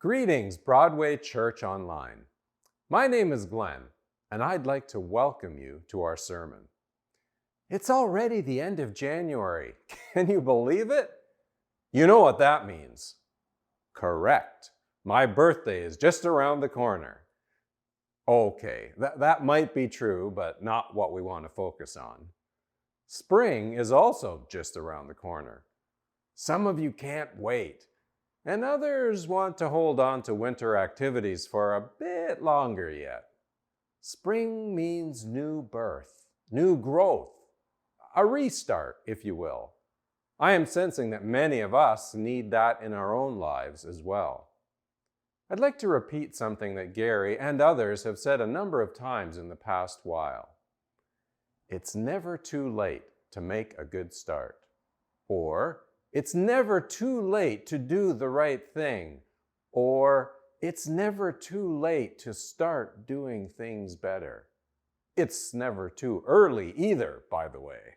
Greetings, Broadway Church Online. My name is Glenn, and I'd like to welcome you to our sermon. It's already the end of January. Can you believe it? You know what that means. Correct. My birthday is just around the corner. Okay, that might be true, but not what we want to focus on. Spring is also just around the corner. Some of you can't wait, and others want to hold on to winter activities for a bit longer yet. Spring means new birth, new growth, a restart, if you will. I am sensing that many of us need that in our own lives as well. I'd like to repeat something that Gary and others have said a number of times in the past while. It's never too late to make a good start. Or, it's never too late to do the right thing. Or, it's never too late to start doing things better. It's never too early either, by the way.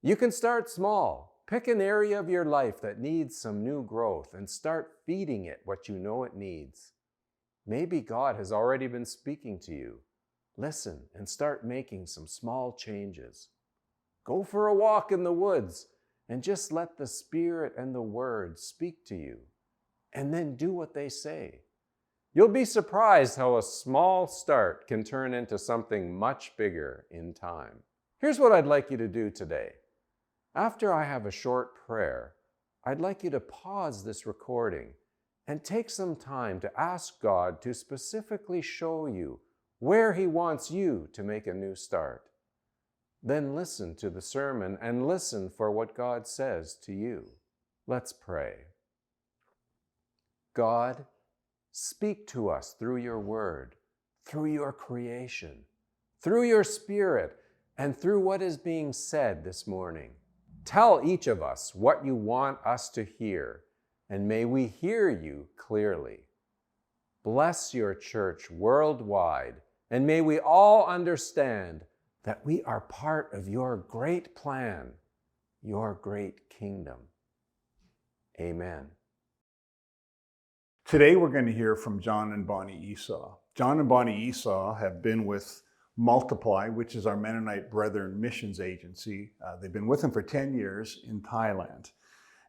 You can start small. Pick an area of your life that needs some new growth and start feeding it what you know it needs. Maybe God has already been speaking to you. Listen and start making some small changes. Go for a walk in the woods and just let the Spirit and the Word speak to you. And then do what they say. You'll be surprised how a small start can turn into something much bigger in time. Here's what I'd like you to do today. After I have a short prayer, I'd like you to pause this recording and take some time to ask God to specifically show you where He wants you to make a new start. Then listen to the sermon and listen for what God says to you. Let's pray. God, speak to us through your word, through your creation, through your Spirit, and through what is being said this morning. Tell each of us what you want us to hear, and may we hear you clearly. Bless your church worldwide, and may we all understand that we are part of your great plan, your great kingdom. Amen. Today we're going to hear from Jon and Bonnie Esau. Jon and Bonnie Esau have been with Multiply, which is our Mennonite Brethren missions agency. They've been with them for 10 years in Thailand.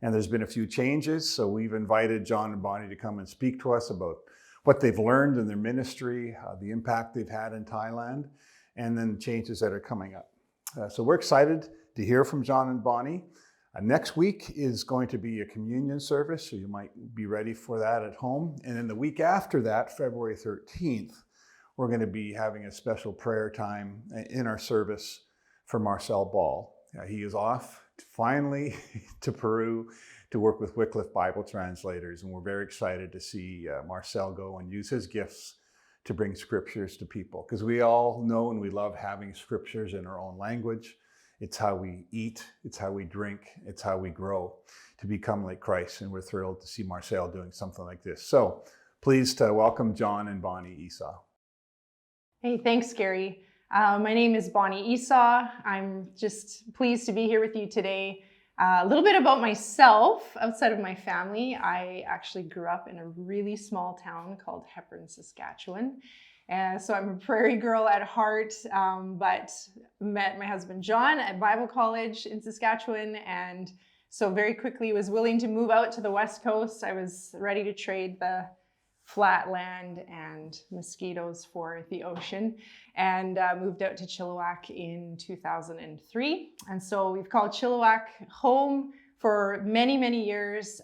And there's been a few changes, so we've invited Jon and Bonnie to come and speak to us about what they've learned in their ministry, the impact they've had in Thailand, and then the changes that are coming up. So we're excited to hear from Jon and Bonnie. Next week is going to be a communion service, so you might be ready for that at home. And then the week after that, February 13th, we're going to be having a special prayer time in our service for Marcel Ball. He is off finally to Peru to work with Wycliffe Bible translators, and we're very excited to see Marcel go and use his gifts to bring scriptures to people, because we all know and we love having scriptures in our own language. It's how we eat, it's how we drink, it's how we grow to become like Christ, and we're thrilled to see Marcel doing something like this. So pleased to welcome Jon and Bonnie Esau. Hey, thanks, Gary. My name is Bonnie Esau. I'm just pleased to be here with you today. A little bit about myself outside of my family. I actually grew up in a really small town called Hepburn, Saskatchewan. So I'm a prairie girl at heart, but met my husband Jon at Bible College in Saskatchewan, and so very quickly was willing to move out to the West Coast. I was ready to trade the flat land and mosquitoes for the ocean, and moved out to Chilliwack in 2003. And so we've called Chilliwack home for many, many years,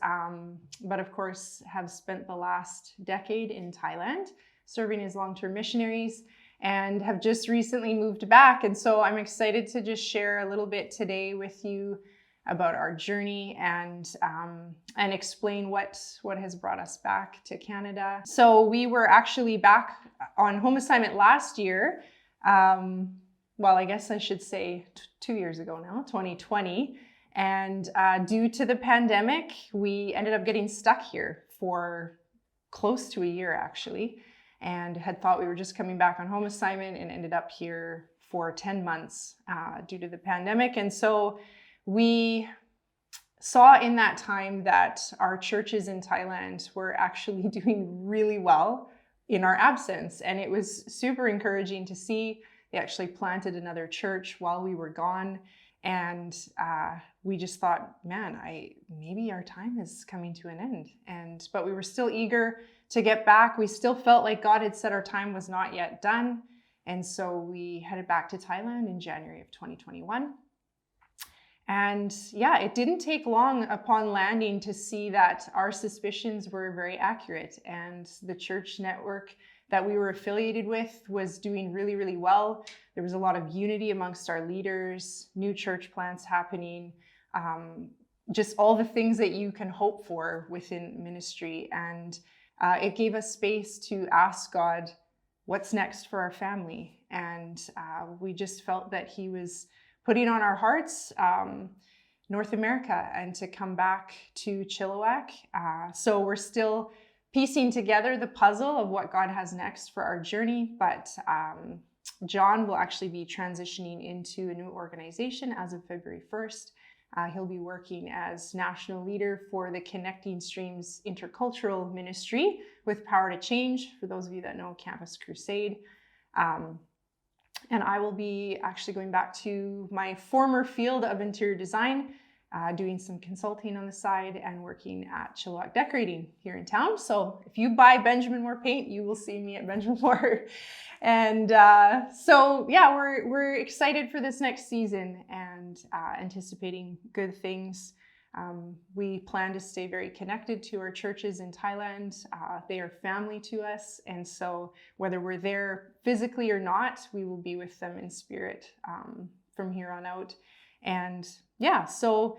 but of course have spent the last decade in Thailand serving as long-term missionaries, and have just recently moved back. And so I'm excited to just share a little bit today with you about our journey and explain what has brought us back to Canada. So we were actually back on home assignment last year. Well, I guess I should say 2 years ago now, 2020. And due to the pandemic, we ended up getting stuck here for close to a year actually, and had thought we were just coming back on home assignment and ended up here for 10 months due to the pandemic. And so we saw in that time that our churches in Thailand were actually doing really well in our absence. And it was super encouraging to see. They actually planted another church while we were gone. And we just thought, man, maybe our time is coming to an end. But we were still eager to get back. We still felt like God had said our time was not yet done. And so we headed back to Thailand in January of 2021. And yeah, it didn't take long upon landing to see that our suspicions were very accurate, and the church network that we were affiliated with was doing really, really well. There was a lot of unity amongst our leaders, new church plants happening, just all the things that you can hope for within ministry. And it gave us space to ask God, what's next for our family? And we just felt that He was putting on our hearts North America and to come back to Chilliwack. So we're still piecing together the puzzle of what God has next for our journey, but Jon will actually be transitioning into a new organization as of February 1st. He'll be working as national leader for the Connecting Streams Intercultural Ministry with Power to Change, for those of you that know Campus Crusade. And I will be actually going back to my former field of interior design, doing some consulting on the side and working at Chilliwack Decorating here in town. So if you buy Benjamin Moore paint, you will see me at Benjamin Moore. And so yeah, we're excited for this next season and anticipating good things. We plan to stay very connected to our churches in Thailand. They are family to us. And so whether we're there physically or not, we will be with them in spirit from here on out. And yeah, so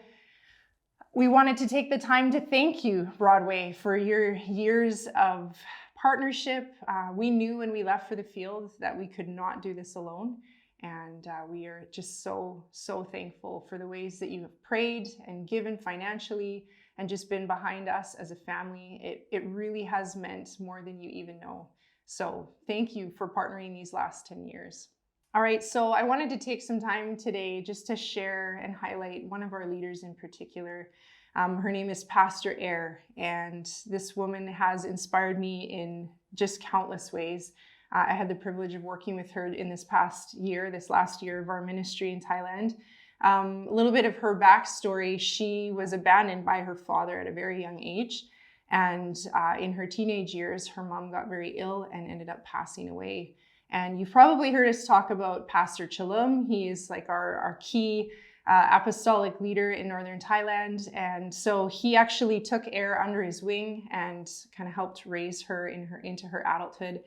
we wanted to take the time to thank you, Broadway, for your years of partnership. We knew when we left for the field that we could not do this alone. And we are just so thankful for the ways that you have prayed and given financially and just been behind us as a family. It really has meant more than you even know. So thank you for partnering these last 10 years. All right, so I wanted to take some time today just to share and highlight one of our leaders in particular. Her name is Pastor Air, and this woman has inspired me in just countless ways. I had the privilege of working with her in this last year of our ministry in Thailand. A little bit of her backstory: she was abandoned by her father at a very young age. And in her teenage years, her mom got very ill and ended up passing away. And you've probably heard us talk about Pastor Chalum. He is like our key apostolic leader in Northern Thailand. And so he actually took Air under his wing and kind of helped raise her into her adulthood.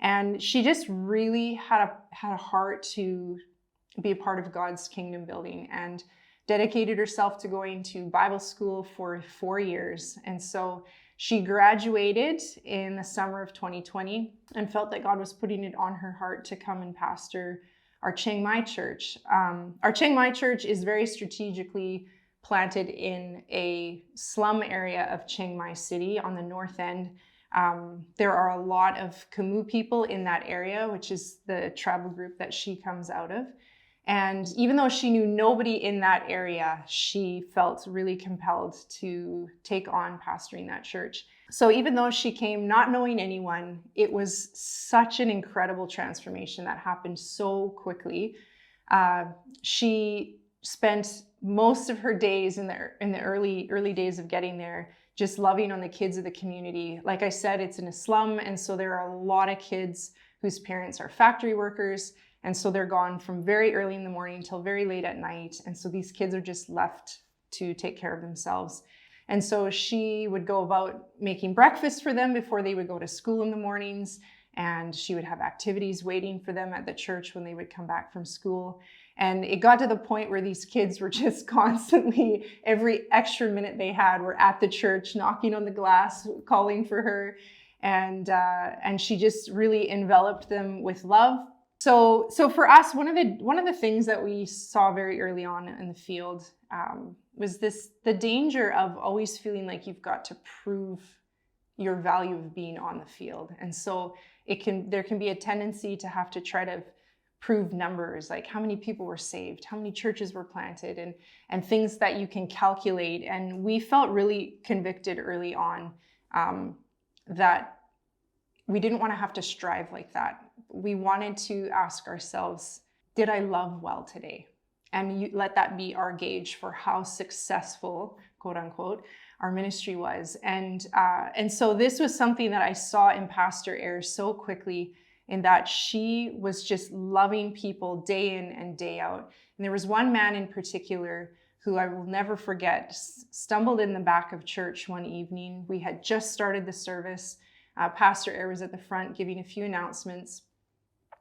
And she just really had a heart to be a part of God's kingdom building and dedicated herself to going to Bible school for 4 years. And so she graduated in the summer of 2020 and felt that God was putting it on her heart to come and pastor our Chiang Mai church. Our Chiang Mai church is very strategically planted in a slum area of Chiang Mai City on the north end. There are a lot of Khmu people in that area, which is the tribal group that she comes out of. And even though she knew nobody in that area, she felt really compelled to take on pastoring that church. So even though she came not knowing anyone, it was such an incredible transformation that happened so quickly. She spent most of her days in the early days of getting there just loving on the kids of the community. Like I said, it's in a slum, and so there are a lot of kids whose parents are factory workers. And so they're gone from very early in the morning till very late at night. And so these kids are just left to take care of themselves. And so she would go about making breakfast for them before they would go to school in the mornings. And she would have activities waiting for them at the church when they would come back from school. And it got to the point where these kids were just constantly, every extra minute they had, were at the church, knocking on the glass, calling for her. And she just really enveloped them with love. So for us, one of the things that we saw very early on in the field was the danger of always feeling like you've got to prove your value of being on the field. And so there can be a tendency to have to try to prove numbers, like how many people were saved, how many churches were planted, and things that you can calculate. And we felt really convicted early on that we didn't want to have to strive like that. We wanted to ask ourselves, did I love well today? And let that be our gauge for how successful, quote unquote, our ministry was. And so this was something that I saw in Pastor Ayres so quickly, in that she was just loving people day in and day out. And there was one man in particular who I will never forget, stumbled in the back of church one evening. We had just started the service. Pastor Ayres was at the front giving a few announcements.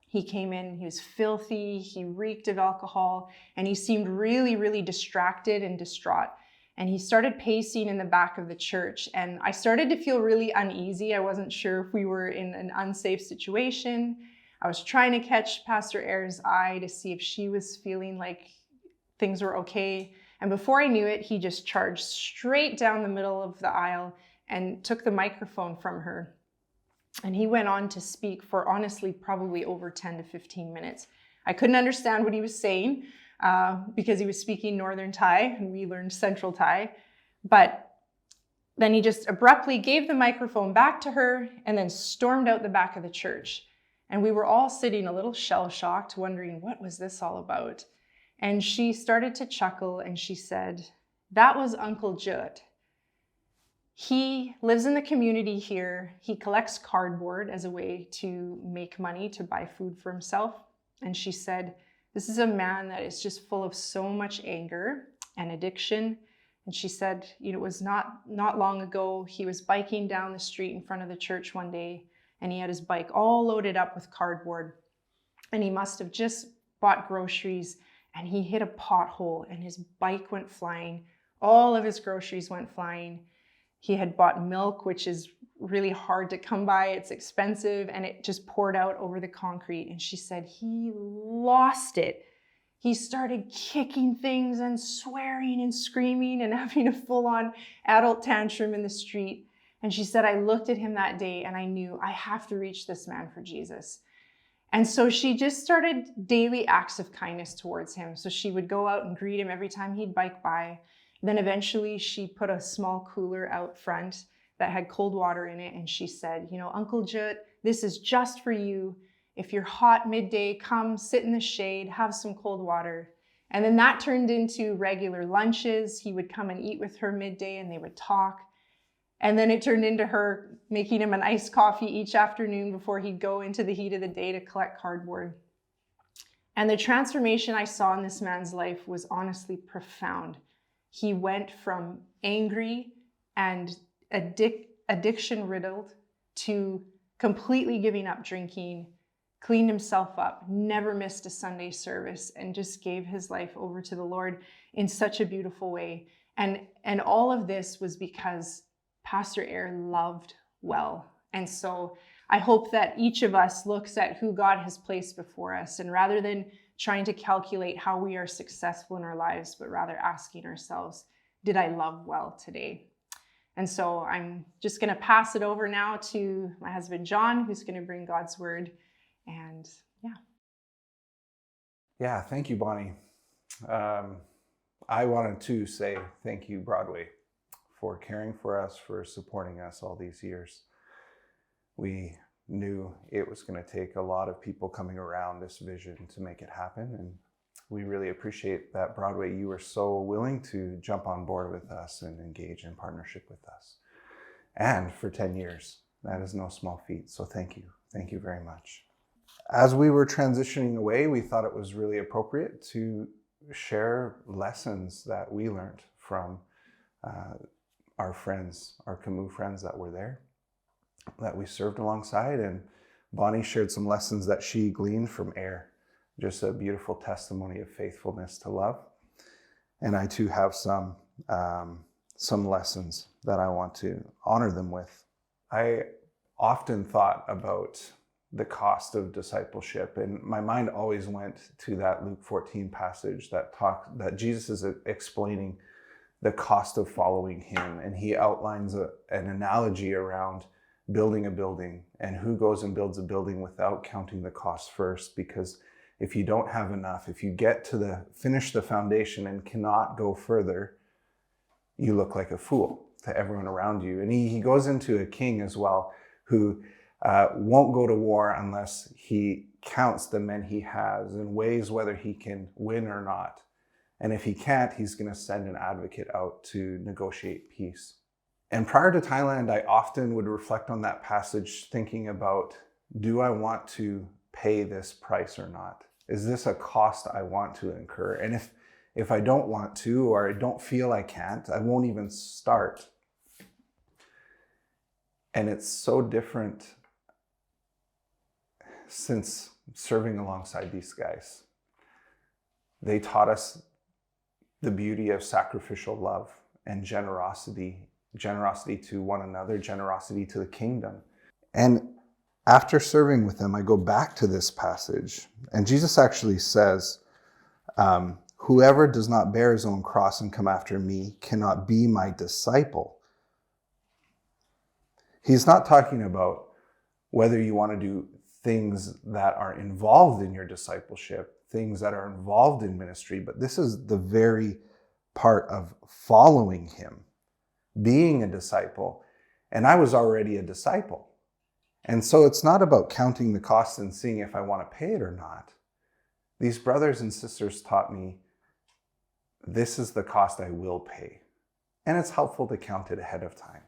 He came in, he was filthy, he reeked of alcohol, and he seemed really, really distracted and distraught. And he started pacing in the back of the church. And I started to feel really uneasy. I wasn't sure if we were in an unsafe situation. I was trying to catch Pastor Ayres' eye to see if she was feeling like things were okay. And before I knew it, he just charged straight down the middle of the aisle and took the microphone from her. And he went on to speak for honestly probably over 10 to 15 minutes. I couldn't understand what he was saying because he was speaking Northern Thai and we learned Central Thai. But then he just abruptly gave the microphone back to her and then stormed out the back of the church. And we were all sitting a little shell-shocked, wondering, what was this all about? And she started to chuckle and she said, that was Uncle Jut. He lives in the community here. He collects cardboard as a way to make money to buy food for himself. And she said, this is a man that is just full of so much anger and addiction. And she said, it was not long ago, he was biking down the street in front of the church one day, and he had his bike all loaded up with cardboard. And he must have just bought groceries, and he hit a pothole, and his bike went flying. All of his groceries went flying. He had bought milk, which is really hard to come by. It's expensive, and it just poured out over the concrete. And she said he lost it. He started kicking things and swearing and screaming and having a full-on adult tantrum in the street. And she said, I looked at him that day and I knew I have to reach this man for Jesus. And so she just started daily acts of kindness towards him. So she would go out and greet him every time he'd bike by. Then eventually she put a small cooler out front that had cold water in it. And she said, Uncle Jut, this is just for you. If you're hot midday, come sit in the shade, have some cold water. And then that turned into regular lunches. He would come and eat with her midday and they would talk. And then it turned into her making him an iced coffee each afternoon before he'd go into the heat of the day to collect cardboard. And the transformation I saw in this man's life was honestly profound. He went from angry and addiction-riddled to completely giving up drinking, cleaned himself up, never missed a Sunday service, and just gave his life over to the Lord in such a beautiful way. And all of this was because Pastor Ayres loved well. And so I hope that each of us looks at who God has placed before us, and rather than trying to calculate how we are successful in our lives, but rather asking ourselves, did I love well today? And so I'm just going to pass it over now to my husband, Jon, who's going to bring God's word. And Yeah, thank you, Bonnie. I wanted to say thank you, Broadway, for caring for us, for supporting us all these years. We knew it was going to take a lot of people coming around this vision to make it happen. And we really appreciate that, Broadway, you were so willing to jump on board with us and engage in partnership with us. And for 10 years, that is no small feat. So thank you. Thank you very much. As we were transitioning away, we thought it was really appropriate to share lessons that we learned from our friends, our Camus friends that were there, that we served alongside. And Bonnie shared some lessons that she gleaned from Ayres. Just a beautiful testimony of faithfulness to love. And I too have some lessons that I want to honor them with. I often thought about the cost of discipleship, and my mind always went to that Luke 14 passage that Jesus is explaining the cost of following him, and he outlines an analogy around building a building and who goes and builds a building without counting the cost first, because if you don't have enough, if you get to finish the foundation and cannot go further, you look like a fool to everyone around you. And he goes into a king as well who won't go to war unless he counts the men he has and weighs whether he can win or not. And if he can't, he's going to send an advocate out to negotiate peace. And prior to Thailand, I often would reflect on that passage thinking about, do I want to pay this price or not? Is this a cost I want to incur? And if I don't want to, or I don't feel I can't, I won't even start. And it's so different since serving alongside these guys. They taught us the beauty of sacrificial love and generosity to one another, generosity to the kingdom. And after serving with them, I go back to this passage, and Jesus actually says, whoever does not bear his own cross and come after me cannot be my disciple. He's not talking about whether you want to do things that are involved in your discipleship, things that are involved in ministry, but this is the very part of following him, being a disciple. And I was already a disciple. And so it's not about counting the cost and seeing if I want to pay it or not. These brothers and sisters taught me, this is the cost I will pay. And it's helpful to count it ahead of time.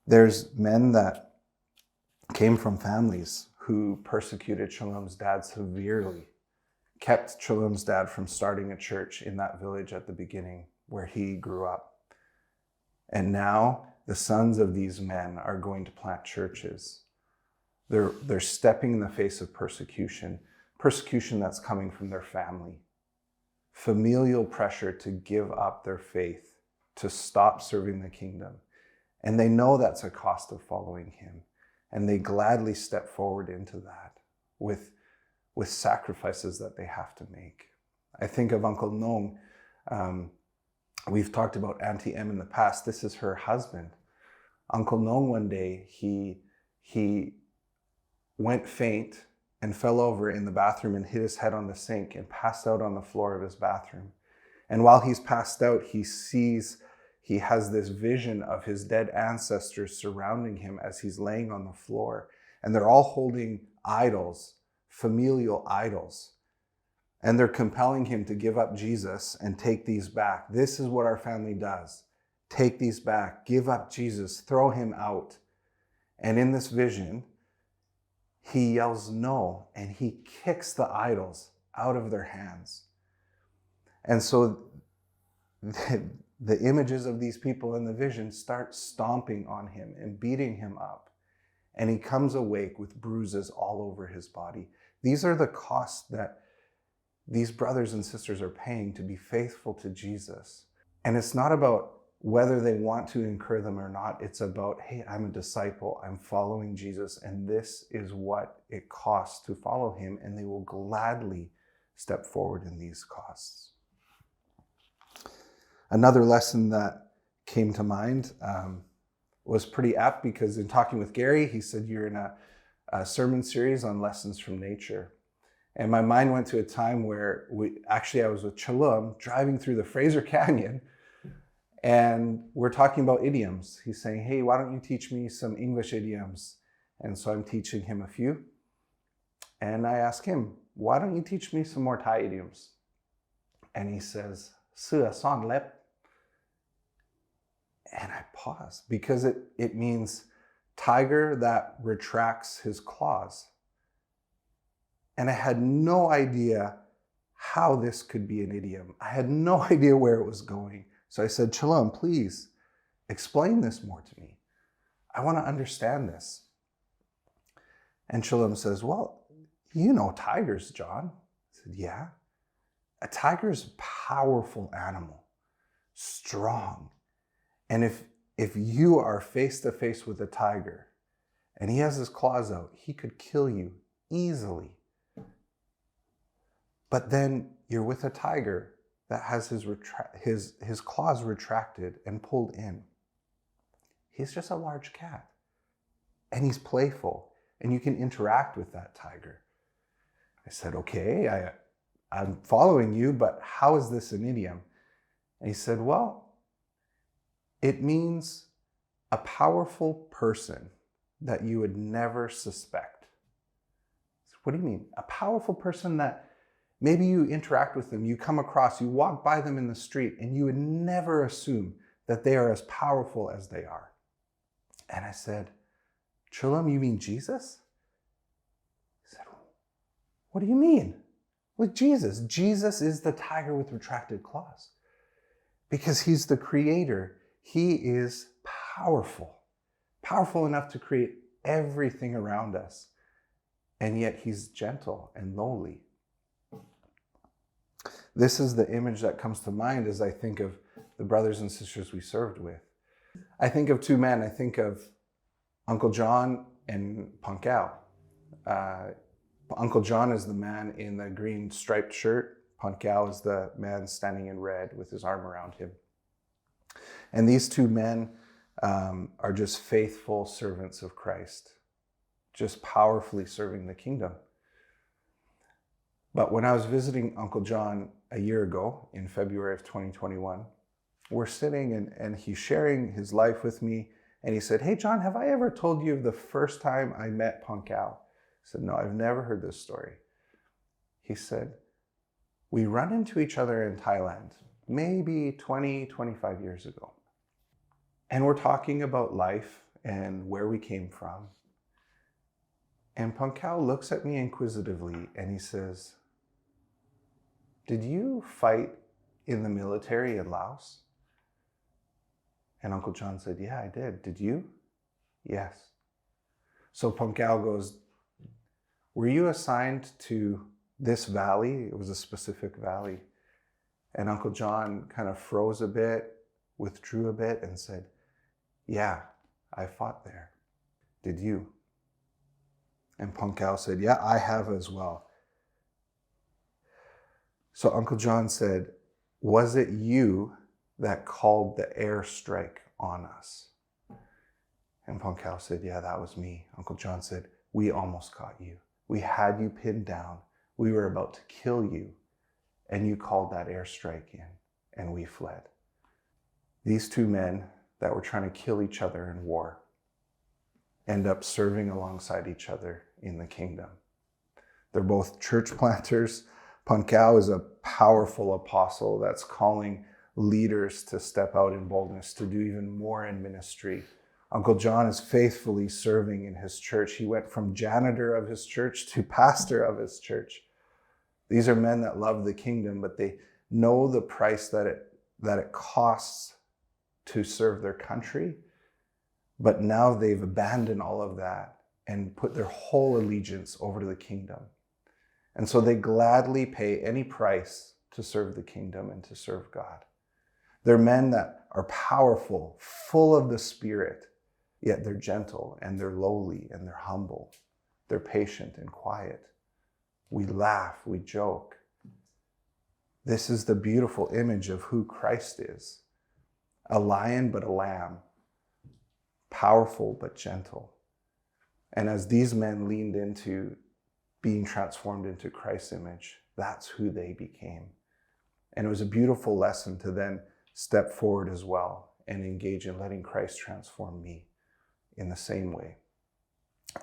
There's men that came from families who persecuted Shalom's dad severely, kept Shalom's dad from starting a church in that village at the beginning where he grew up. And now the sons of these men are going to plant churches. They're stepping in the face of persecution that's coming from their family. Familial pressure to give up their faith, to stop serving the kingdom. And they know that's a cost of following him. And they gladly step forward into that with sacrifices that they have to make. I think of Uncle Nong. We've talked about Auntie M in the past. This is her husband. Uncle Nong, one day, he went faint and fell over in the bathroom and hit his head on the sink and passed out on the floor of his bathroom. And while he's passed out, he has this vision of his dead ancestors surrounding him as he's laying on the floor. And they're all holding idols, familial idols. And they're compelling him to give up Jesus and take these back. This is what our family does. Take these back, give up Jesus, throw him out. And in this vision, he yells no, and he kicks the idols out of their hands. And so the images of these people in the vision start stomping on him and beating him up. And he comes awake with bruises all over his body. These are the costs that these brothers and sisters are paying to be faithful to Jesus. And it's not about whether they want to incur them or not. It's about, hey, I'm a disciple, I'm following Jesus, and this is what it costs to follow him, and they will gladly step forward in these costs. Another lesson that came to mind was pretty apt, because in talking with Gary, he said, you're in a sermon series on lessons from nature. And my mind went to a time where I was with Shalom driving through the Fraser Canyon, and we're talking about idioms. He's saying, hey, why don't you teach me some English idioms? And so I'm teaching him a few. And I ask him, why don't you teach me some more Thai idioms? And he says, Sua son lep. And I pause, because it means tiger that retracts his claws. And I had no idea how this could be an idiom. I had no idea where it was going. So I said, Shalom, please explain this more to me. I want to understand this. And Shalom says, well, you know tigers, Jon. I said, yeah. A tiger is a powerful animal, strong. And if you are face to face with a tiger and he has his claws out, he could kill you easily. But then you're with a tiger that has his claws retracted and pulled in. He's just a large cat. And he's playful. And you can interact with that tiger. I said, okay, I'm following you, but how is this an idiom? And he said, well, it means a powerful person that you would never suspect. I said, what do you mean? A powerful person that maybe you interact with them, you come across, you walk by them in the street, and you would never assume that they are as powerful as they are. And I said, Shalom, you mean Jesus? He said, what do you mean? Like Jesus. Jesus is the tiger with retracted claws. Because he's the creator. He is powerful. Powerful enough to create everything around us. And yet he's gentle and lowly. This is the image that comes to mind as I think of the brothers and sisters we served with. I think of two men. I think of Uncle Jon and Punkao. Uncle Jon is the man in the green striped shirt. Punkao is the man standing in red with his arm around him. And these two men are just faithful servants of Christ, just powerfully serving the kingdom. But when I was visiting Uncle Jon a year ago in February of 2021, we're sitting and he's sharing his life with me. And he said, hey, Jon, have I ever told you of the first time I met Punkao? I said, no, I've never heard this story. He said, we run into each other in Thailand, maybe 20, 25 years ago. And we're talking about life and where we came from. And Punkao looks at me inquisitively and he says, did you fight in the military in Laos? And Uncle Jon said, yeah, I did. Did you? Yes. So Punkao goes, were you assigned to this valley? It was a specific valley. And Uncle Jon kind of froze a bit, withdrew a bit and said, yeah, I fought there. Did you? And Punkao said, yeah, I have as well. So Uncle Jon said, was it you that called the airstrike on us? And Punkao said, yeah, that was me. Uncle Jon said, we almost caught you. We had you pinned down. We were about to kill you. And you called that airstrike in and we fled. These two men that were trying to kill each other in war end up serving alongside each other in the kingdom. They're both church planters. Punkao is a powerful apostle that's calling leaders to step out in boldness, to do even more in ministry. Uncle Jon is faithfully serving in his church. He went from janitor of his church to pastor of his church. These are men that love the kingdom, but they know the price that it costs to serve their country. But now they've abandoned all of that and put their whole allegiance over to the kingdom. And so they gladly pay any price to serve the kingdom and to serve God. They're men that are powerful, full of the Spirit, yet they're gentle and they're lowly and they're humble. They're patient and quiet. We laugh, we joke. This is the beautiful image of who Christ is. A lion but a lamb, powerful but gentle. And as these men leaned into being transformed into Christ's image, that's who they became. And it was a beautiful lesson to then step forward as well and engage in letting Christ transform me in the same way.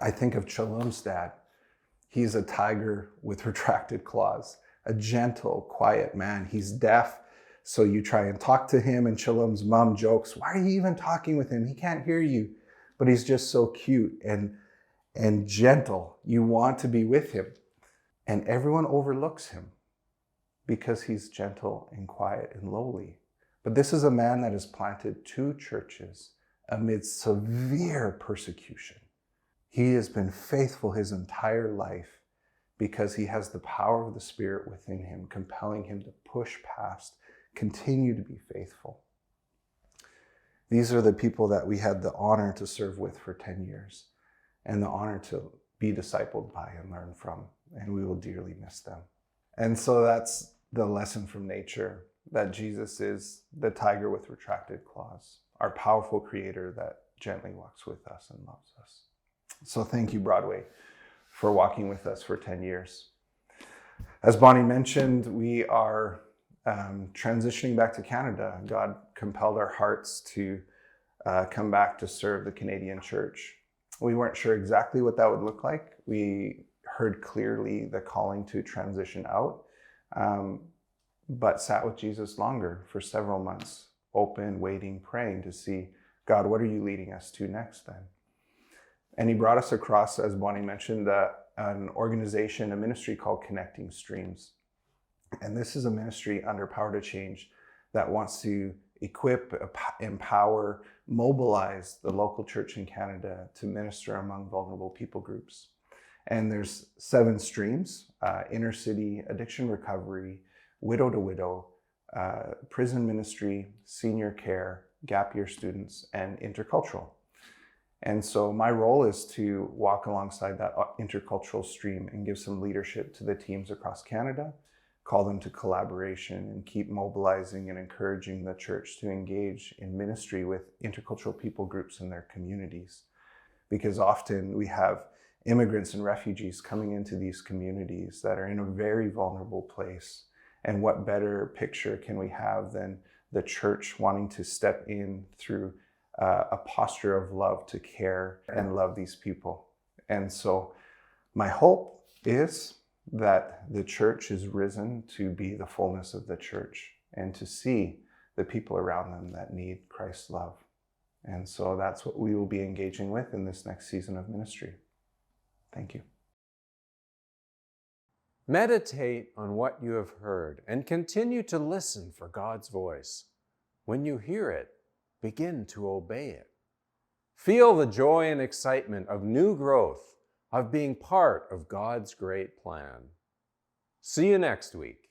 I think of Shalom's dad. He's a tiger with retracted claws, a gentle, quiet man. He's deaf, so you try and talk to him, and Shalom's mom jokes, why are you even talking with him? He can't hear you. But he's just so cute and gentle. You want to be with him. And everyone overlooks him because he's gentle and quiet and lowly. But this is a man that has planted 2 churches amid severe persecution. He has been faithful his entire life because he has the power of the Spirit within him, compelling him to push past, continue to be faithful. These are the people that we had the honor to serve with for 10 years and the honor to be discipled by and learn from, and we will dearly miss them. And so that's the lesson from nature, that Jesus is the tiger with retracted claws, our powerful creator that gently walks with us and loves us. So thank you, Broadway, for walking with us for 10 years. As Bonnie mentioned, we are transitioning back to Canada. God compelled our hearts to come back to serve the Canadian church. We weren't sure exactly what that would look like. We heard clearly the calling to transition out, but sat with Jesus longer for several months, open, waiting, praying to see, God, what are you leading us to next then? And he brought us across, as Bonnie mentioned, an organization, a ministry called Connecting Streams. And this is a ministry under Power to Change that wants to equip, empower, mobilize the local church in Canada to minister among vulnerable people groups. And there's 7 streams: inner city, addiction recovery, widow to widow, prison ministry, senior care, gap year students, and intercultural. And so my role is to walk alongside that intercultural stream and give some leadership to the teams across Canada, call them to collaboration, and keep mobilizing and encouraging the church to engage in ministry with intercultural people groups in their communities. Because often we have immigrants and refugees coming into these communities that are in a very vulnerable place. And what better picture can we have than the church wanting to step in through a posture of love to care and love these people. And so my hope is that the church is risen to be the fullness of the church and to see the people around them that need Christ's love. And so that's what we will be engaging with in this next season of ministry. Thank you. Meditate on what you have heard and continue to listen for God's voice. When you hear it, begin to obey it. Feel the joy and excitement of new growth, of being part of God's great plan. See you next week.